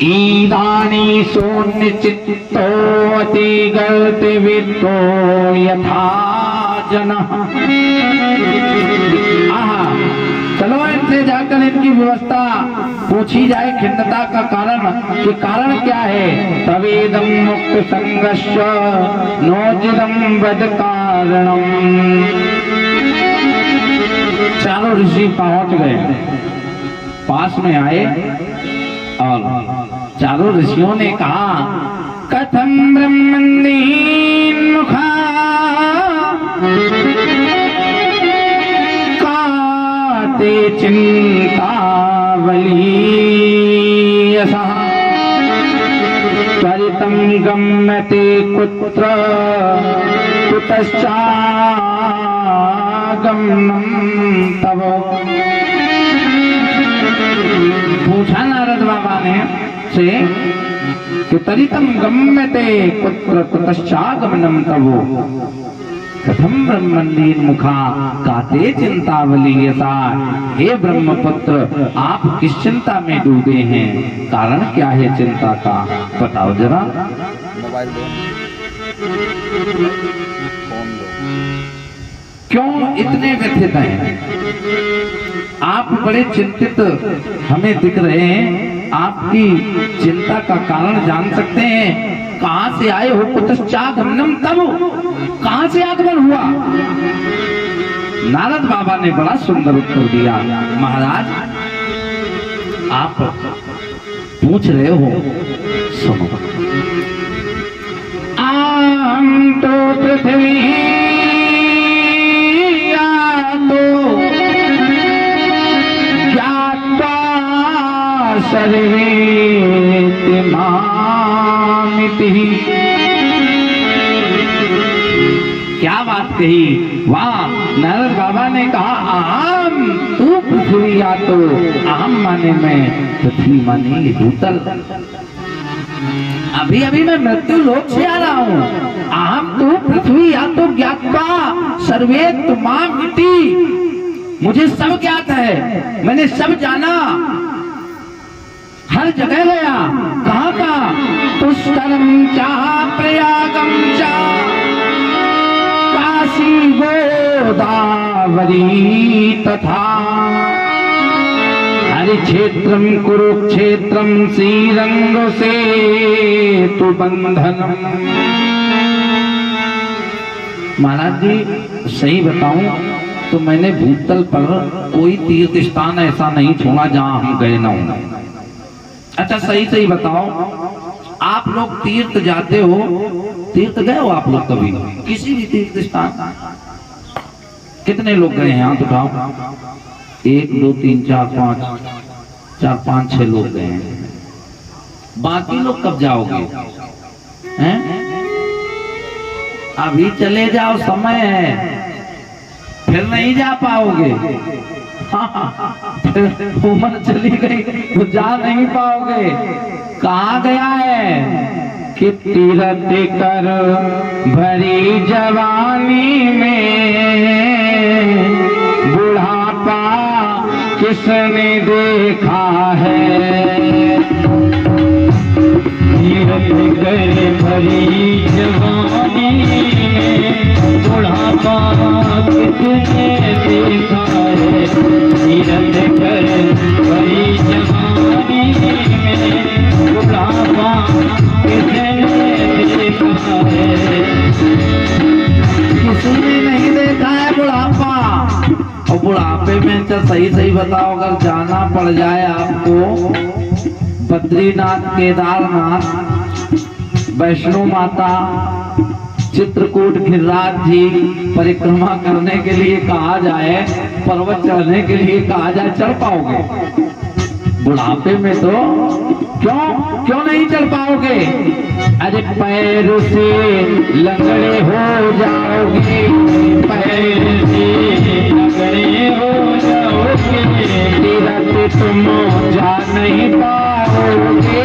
ईदानी सुनिश्चितोऽति गर्तवित्तो यथा जनः। चलो इनसे जाकर इनकी व्यवस्था पूछी जाए खिन्नता का कारण कि कारण क्या है। तवेदम मुक्त संगस्य नोजिदम वद कारणम। चारों ऋषि पहुंच गए, पास में आए और चारों ऋषियों ने कहा कथम ब्रह्मणीन मुखा काते चिंतावली त्वरितं गम्यते कुत्र कुतश्चागमनं तव। पूछा नारद बाबा ने से कि तरितं गम्यते कुत्र कुतश्चागमनं तव कथम ब्रह्मणीन मुखा काते चिंतावली यथा। हे ब्रह्मपुत्र आप किस चिंता में डूबे हैं, कारण क्या है चिंता का, बताओ जरा। मोबाइल दो, फोन दो। क्यों इतने व्यथित हैं आप, बड़े चिंतित हमें दिख रहे हैं। आपकी चिंता का कारण जान सकते हैं। कहां से आए हो, कुतश्चागमनं तव, कहां से आगमन हुआ। नारद बाबा ने बड़ा सुंदर उत्तर दिया, महाराज आप पूछ रहे हो, सुनो। आम तो पृथ्वी सर्वेति मामिति। क्या बात कही, वाह। नारद बाबा ने कहा अहम तू पृथ्वी या तो, अहम माने मैं, पृथ्वी माने ये भूतल। अभी अभी मैं मृत्यु लोक से आ रहा हूँ। अहम तू पृथ्वी या तो ज्ञात्वा सर्वेति मामिति। मुझे सब ज्ञात है, मैंने सब जाना, हर जगह गया। कहाँ का, पुष्करम चाह प्रयागम चाह काशी गोदावरी तथा हरि क्षेत्रम कुरुक्षेत्रम श्रीरंग से तु बंधनम। महाराज जी सही बताऊं तो मैंने भूतल पर कोई तीर्थ स्थान ऐसा नहीं छोड़ा जहां हम गए ना हो। अच्छा सही सही बताओ, आप लोग तीर्थ जाते हो, तीर्थ गए हो आप लोग कभी किसी भी तीर्थ स्थान? कितने लोग गए हैं हाथ उठाओ। 1 2 3 4 5 6 लोग गए हैं। बाकी लोग कब जाओगे हैं? अभी चले जाओ, समय है, फिर नहीं जा पाओगे। उम्र चली गई तो जा नहीं पाओगे। कहाँ गया है कि तीरथ कर भरी जवानी में बुढ़ापा किसने देखा है। तीरथ कर भरी जवानी में बुढ़ापा किसने देखा है। तीरथ कर भरी जवानी में बुढ़ापा किसने देखा है। किसी ने नहीं देखा है बुढ़ापा। और बुढ़ापे में तो सही सही बताओ, अगर जाना पड़ जाए आपको बद्रीनाथ, केदारनाथ, वैष्णो माता, चित्रकूट, गिरिराज जी परिक्रमा करने के लिए कहा जाए, पर्वत चढ़ने के लिए कहा जाए, चढ़ पाओगे? बुढ़ापे में तो क्यों नहीं चढ़ पाओगे? अरे पैर से लंगड़े हो जाओगे, पैर से लंगड़े हो जाओगे, तीरथ तुम जा नहीं पाओगे,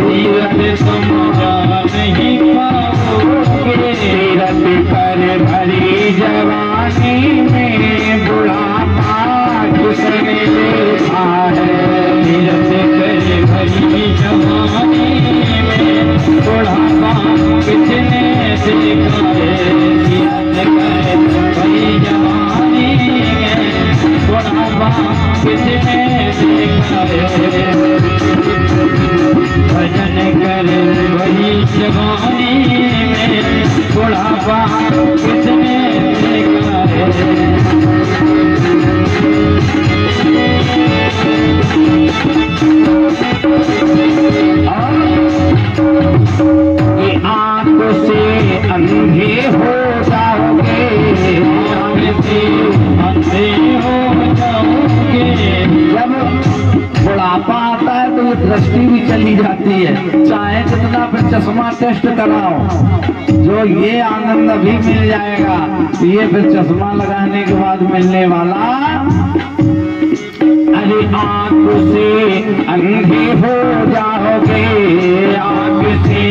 तीरथ तुम जा नहीं पाओगे। तीरथ कर भरी जवानी में बुढ़ापा किसने देखा है। तीरथ कर भरी जवानी चली जाती है। चाहे जितना फिर चश्मा टेस्ट कराओ, जो ये आनंद अभी मिल जाएगा, ये फिर चश्मा लगाने के बाद मिलने वाला। अरे आंख से अंधे हो जाओगे, आंख से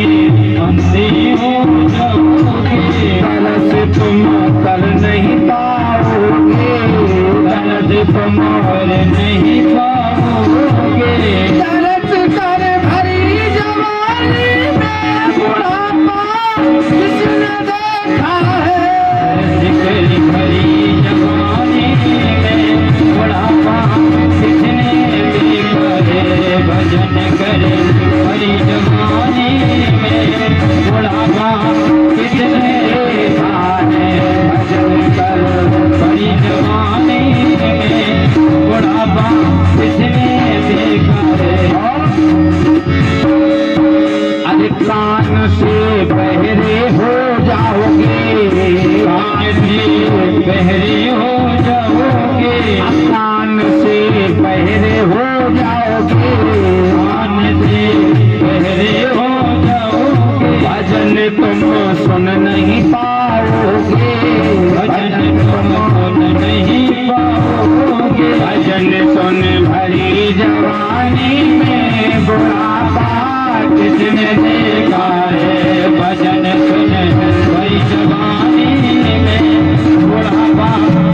अंधे हो जाओगे, तरस तुम कर नहीं पाओगे, तरस तुम कर नहीं पाओगे, तरस कर भरी जवानी में बुढ़ापा किसने देखा है, तरस कर भरी जवानी में बुढ़ापा किसने देखा है, भजन करे भरी जवानी में बुढ़ापा किसने देखा है, भजन कर भरी जवानी में बुढ़ापा किसने देखा है। अरे कान से बहरे हो जाओगे, कान से बहरे हो जाओगे, कान से बहरे हो जाओगे, कान से बहरे हो जाओगे, भजन तुम सुन नहीं पाओगे, भजन तुम सुन नहीं पाओगे, भजन सुन भरी जवानी में बुढ़ापा किसने देखा है, भजन सुन भरी जवानी में बुढ़ापा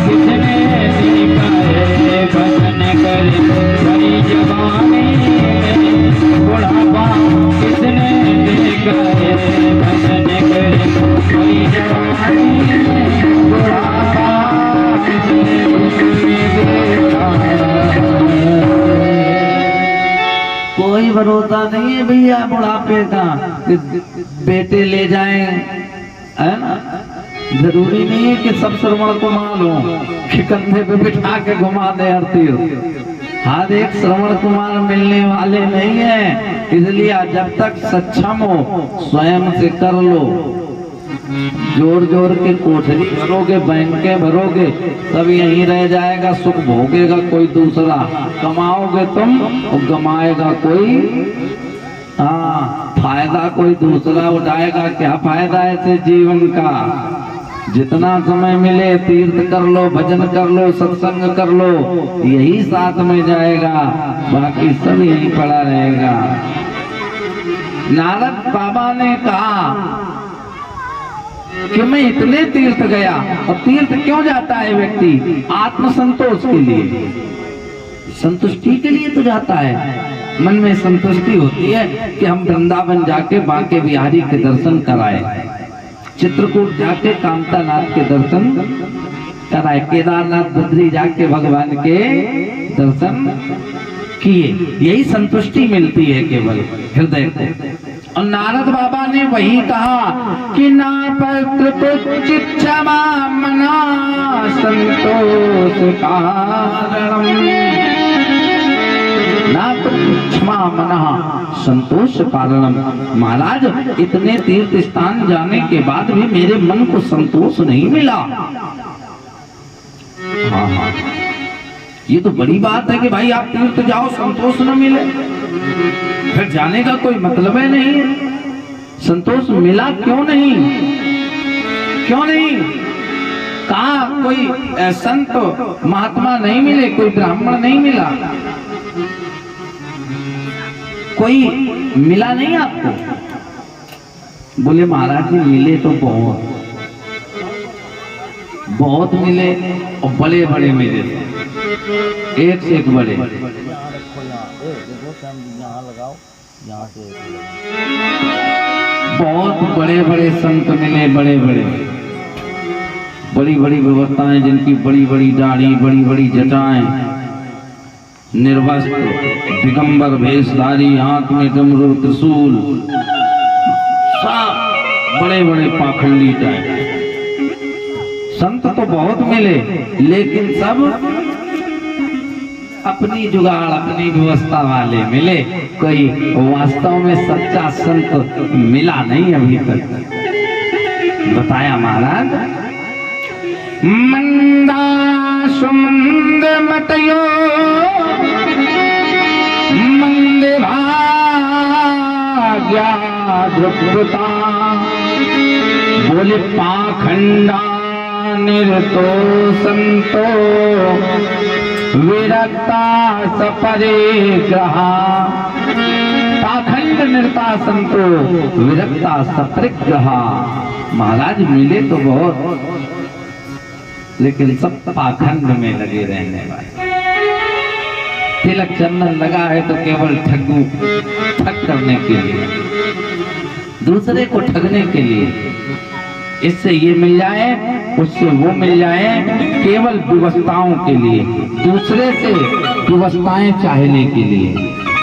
किसने देखा है, भजन करे भरी जवानी में बुढ़ापा किसने देखा है, भजन करे भरी जवानी में बुढ़ापा किसने देखा है। कोई भरोसा नहीं है भैया बुढ़ापे का, बेटे ले जाएं, है ना। जरूरी नहीं है कि सब श्रवण कुमार हो कि कंधे पे बिठा के घुमा दे हर तीर। हर एक श्रवण कुमार मिलने वाले नहीं है, इसलिए जब तक सक्षम हो स्वयं से कर लो। जोर जोर के कोठरी भरोगे, बैंके भरोगे, सब यहीं रह जाएगा। सुख भोगेगा कोई दूसरा, कमाओगे तुम और गमाएगा कोई। हाँ, फायदा कोई दूसरा उठाएगा। क्या फायदा ऐसे जीवन का? जितना समय मिले तीर्थ कर लो, भजन कर लो, सत्संग कर लो, यही साथ में जाएगा, बाकी सब यहीं पड़ा रहेगा। नारद बाबा ने कहा कि मैं इतने तीर्थ गया। और तीर्थ क्यों जाता है व्यक्ति? आत्मसंतोष के लिए, संतुष्टि के लिए तो जाता है। मन में संतुष्टि होती है कि हम वृंदावन जाके बांके बिहारी के दर्शन कराए, चित्रकूट जाके कामतानाथ के दर्शन कराए, केदारनाथ बद्री जाके भगवान के दर्शन किए। यही संतुष्टि मिलती है केवल हृदय को। और नारद बाबा ने वही कहा कि ना पत्र कुछ क्षमा मना संतोष कारणम, ना तो क्षमा मना संतोष कारणम। महाराज, इतने तीर्थ स्थान जाने के बाद भी मेरे मन को संतोष नहीं मिला। हाँ हाँ, ये तो बड़ी बात है कि भाई आप तीर्थ जाओ संतोष न मिले, फिर जाने का कोई मतलब है नहीं। संतोष मिला क्यों नहीं? क्यों नहीं? कहा कोई संत महात्मा नहीं मिले, कोई ब्राह्मण नहीं मिला, कोई मिला नहीं आपको? बोले महाराज जी मिले तो बहुत मिले, और बड़े बड़े मिले, एक से एक बड़े। बहुत बड़े बड़े संत मिले, बड़े बड़े, बड़ी बड़ी व्यवस्थाएं, जिनकी बड़ी बड़ी दाढ़ी, बड़ी बड़ी जटाएं, निर्वस्त्र, दिगंबर भेषधारी, हाथ में डमरू त्रिशूल, सब बड़े बड़े पाखंडी टाइप। संत तो बहुत मिले, लेकिन सब अपनी जुगाड़, अपनी व्यवस्था वाले मिले। कोई वास्तव में सच्चा संत मिला नहीं अभी तक। बताया महाराज, मंदा सुमंद मतयो मंद भाग गया द्रुपदता, बोले पाखंडा निर्तो संतो विरक्ता सपरिग्रहा। पाखंड निर्ता संतो विरक्ता सपरिग्रहा। महाराज मिले तो बहुत, लेकिन सब पाखंड में लगे रहने वाले। तिलक चंदन लगा है तो केवल ठग करने के लिए, दूसरे को ठगने के लिए। इससे ये मिल जाए, उससे वो मिल जाए, केवल व्यवस्थाओं के लिए, दूसरे से व्यवस्थाएं चाहने के लिए।